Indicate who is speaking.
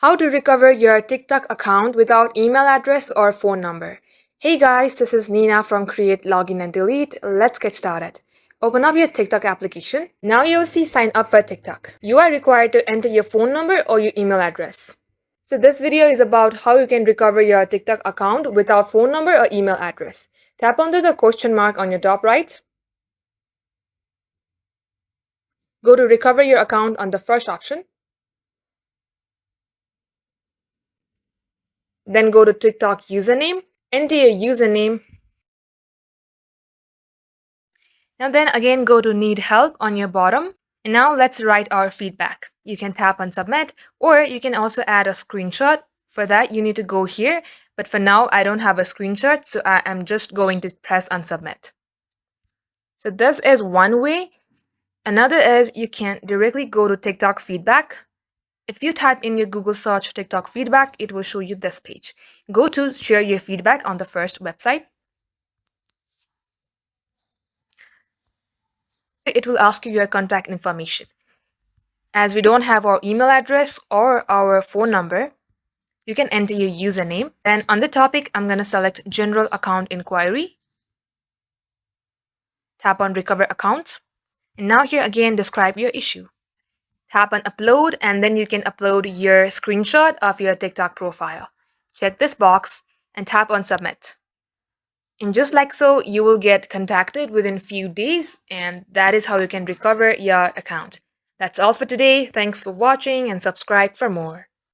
Speaker 1: How to recover your TikTok account without email address or phone number. Hey guys, this is Nina from Create Login and Delete. Let's get started. Open up your TikTok application. Now you'll see sign up for TikTok. You are required to enter your phone number or your email address. So this video is about how you can recover your TikTok account without phone number or email address. Tap onto the question mark on your top right. Go to recover your account on the first option. Then go to TikTok username. Enter your username. Now then again go to need help on your bottom. And now let's write our feedback. You can tap on submit or you can also add a screenshot. For that you need to go here, but for now I don't have a screenshot, so I am just going to press on submit. So this is one way. Another is you can directly go to TikTok feedback. If you type in your Google search TikTok feedback, it will show you this page. Go to share your feedback on the first website. It will ask you your contact information. As we don't have our email address or our phone number, you can enter your username. Then on the topic, I'm going to select General Account Inquiry. Tap on Recover Account. And now here again, describe your issue. Tap on Upload and then you can upload your screenshot of your TikTok profile. Check this box and tap on Submit. And just like so, you will get contacted within few days, and that is how you can recover your account. That's all for today. Thanks for watching and subscribe for more.